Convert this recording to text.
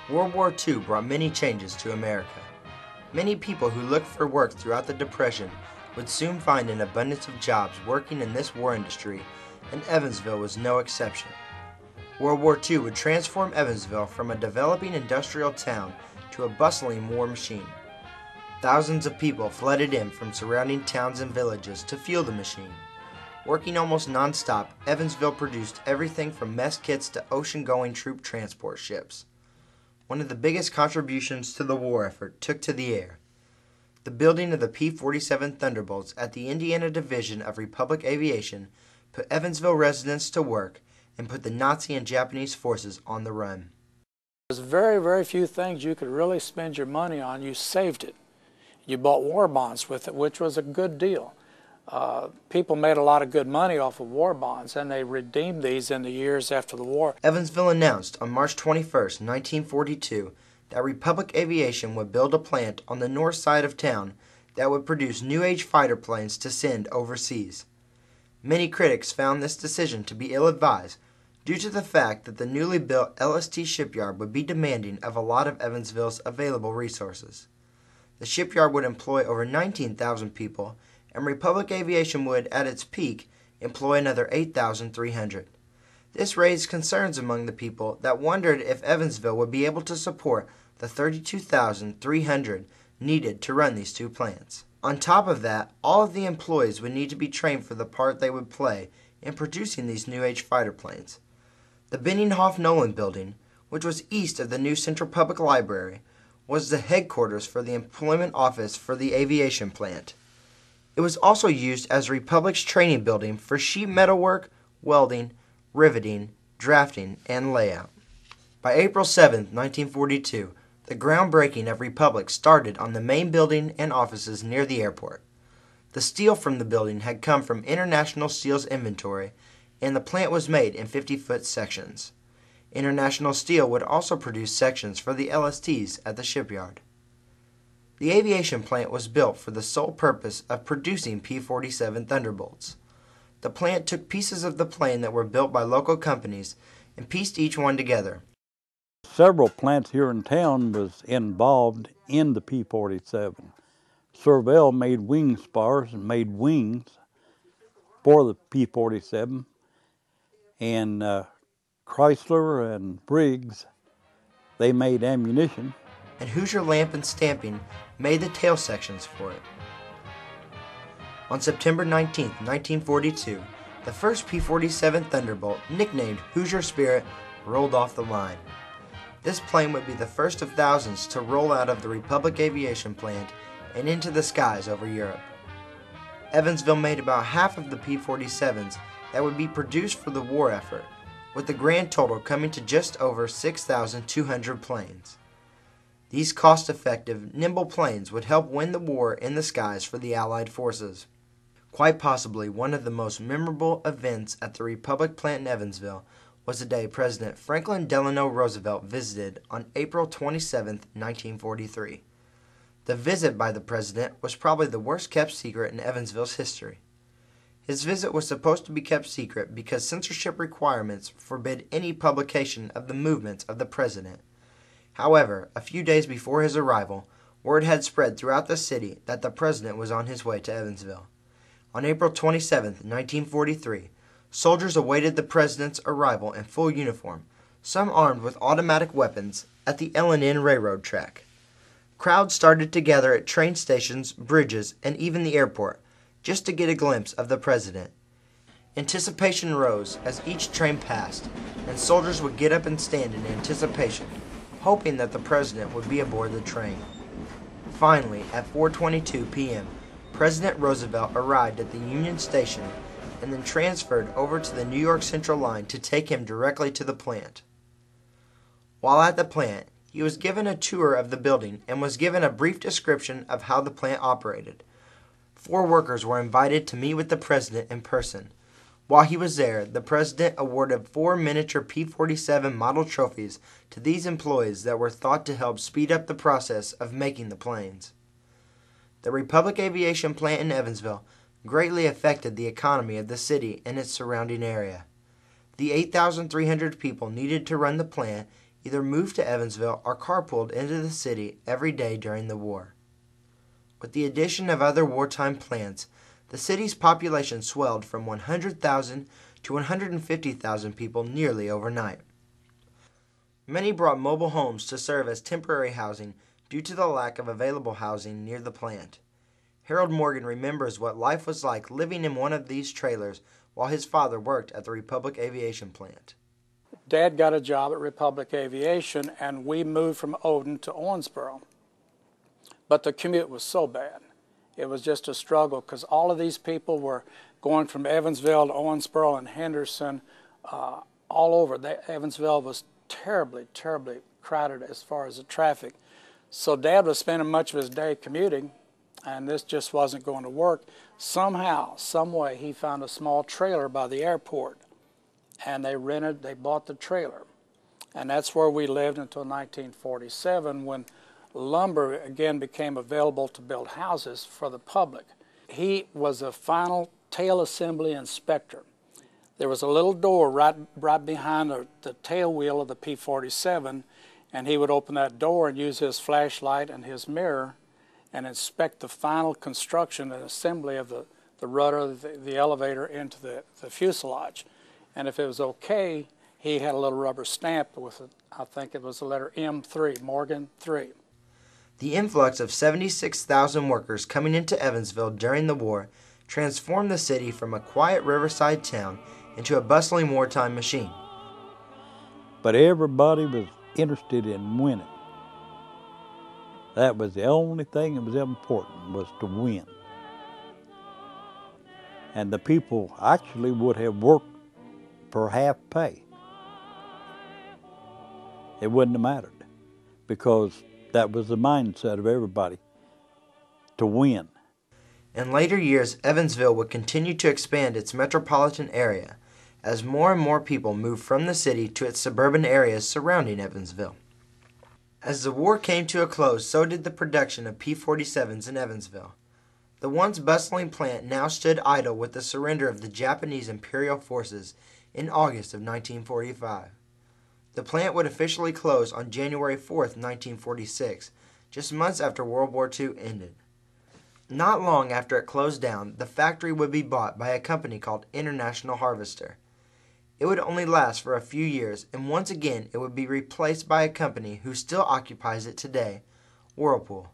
World War II brought many changes to America. Many people who looked for work throughout the Depression would soon find an abundance of jobs working in this war industry, and Evansville was no exception. World War II would transform Evansville from a developing industrial town to a bustling war machine. Thousands of people flooded in from surrounding towns and villages to fuel the machine. Working almost non-stop, Evansville produced everything from mess kits to ocean-going troop transport ships. One of the biggest contributions to the war effort took to the air. The building of the P-47 Thunderbolts at the Indiana Division of Republic Aviation put Evansville residents to work and put the Nazi and Japanese forces on the run. There's very, very few things you could really spend your money on. You saved it. You bought war bonds with it, which was a good deal. People made a lot of good money off of war bonds, and they redeemed these in the years after the war. Evansville announced on March 21, 1942, that Republic Aviation would build a plant on the north side of town that would produce New Age fighter planes to send overseas. Many critics found this decision to be ill-advised due to the fact that the newly built LST shipyard would be demanding of a lot of Evansville's available resources. The shipyard would employ over 19,000 people, and Republic Aviation would, at its peak, employ another 8,300. This raised concerns among the people that wondered if Evansville would be able to support the 32,300 needed to run these two plants. On top of that, all of the employees would need to be trained for the part they would play in producing these New Age fighter planes. The Benninghoff-Nolan building, which was east of the new Central Public Library, was the headquarters for the employment office for the aviation plant. It was also used as Republic's training building for sheet metal work, welding, riveting, drafting, and layout. By April 7, 1942, the groundbreaking of Republic started on the main building and offices near the airport. The steel from the building had come from International Steel's inventory, and the plant was made in 50-foot sections. International Steel would also produce sections for the LSTs at the shipyard. The aviation plant was built for the sole purpose of producing P-47 Thunderbolts. The plant took pieces of the plane that were built by local companies and pieced each one together. Several plants here in town was involved in the P-47. Servell made wing spars and made wings for the P-47, and Chrysler and Briggs, they made ammunition. And Hoosier Lamp and Stamping made the tail sections for it. On September 19, 1942, the first P-47 Thunderbolt, nicknamed Hoosier Spirit, rolled off the line. This plane would be the first of thousands to roll out of the Republic Aviation plant and into the skies over Europe. Evansville made about half of the P-47s that would be produced for the war effort, with the grand total coming to just over 6,200 planes. These cost-effective, nimble planes would help win the war in the skies for the Allied forces. Quite possibly one of the most memorable events at the Republic plant in Evansville was the day President Franklin Delano Roosevelt visited on April 27, 1943. The visit by the president was probably the worst-kept secret in Evansville's history. His visit was supposed to be kept secret because censorship requirements forbid any publication of the movements of the president. However, a few days before his arrival, word had spread throughout the city that the president was on his way to Evansville. On April 27, 1943, soldiers awaited the president's arrival in full uniform, some armed with automatic weapons, at the L&N railroad track. Crowds started to gather at train stations, bridges, and even the airport, just to get a glimpse of the president. Anticipation rose as each train passed, and soldiers would get up and stand in anticipation, hoping that the president would be aboard the train. Finally, at 4:22 p.m., President Roosevelt arrived at the Union Station and then transferred over to the New York Central line to take him directly to the plant. While at the plant, he was given a tour of the building and was given a brief description of how the plant operated. 4 workers were invited to meet with the president in person. While he was there, the president awarded 4 miniature P-47 model trophies to these employees that were thought to help speed up the process of making the planes. The Republic Aviation plant in Evansville greatly affected the economy of the city and its surrounding area. The 8,300 people needed to run the plant either moved to Evansville or carpooled into the city every day during the war. With the addition of other wartime plants, the city's population swelled from 100,000 to 150,000 people nearly overnight. Many brought mobile homes to serve as temporary housing due to the lack of available housing near the plant. Harold Morgan remembers what life was like living in one of these trailers while his father worked at the Republic Aviation plant. Dad got a job at Republic Aviation, and we moved from Odin to Owensboro. But the commute was so bad. It was just a struggle because all of these people were going from Evansville to Owensboro and Henderson all over. Evansville was terribly, terribly crowded as far as the traffic. So Dad was spending much of his day commuting, and this just wasn't going to work. Somehow, some way, he found a small trailer by the airport, and they bought the trailer. And that's where we lived until 1947, when lumber again became available to build houses for the public. He was a final tail assembly inspector. There was a little door right behind the tail wheel of the P-47, and he would open that door and use his flashlight and his mirror and inspect the final construction and assembly of the rudder, the elevator into the fuselage. And if it was okay, he had a little rubber stamp with it. I think it was the letter M3, Morgan 3. The influx of 76,000 workers coming into Evansville during the war transformed the city from a quiet riverside town into a bustling wartime machine. But everybody was interested in winning. That was the only thing that was important, was to win. And the people actually would have worked for half pay. It wouldn't have mattered, because that was the mindset of everybody, to win. In later years, Evansville would continue to expand its metropolitan area as more and more people moved from the city to its suburban areas surrounding Evansville. As the war came to a close, so did the production of P-47s in Evansville. The once bustling plant now stood idle with the surrender of the Japanese Imperial forces in August of 1945. The plant would officially close on January 4th, 1946, just months after World War II ended. Not long after it closed down, the factory would be bought by a company called International Harvester. It would only last for a few years, and once again it would be replaced by a company who still occupies it today, Whirlpool.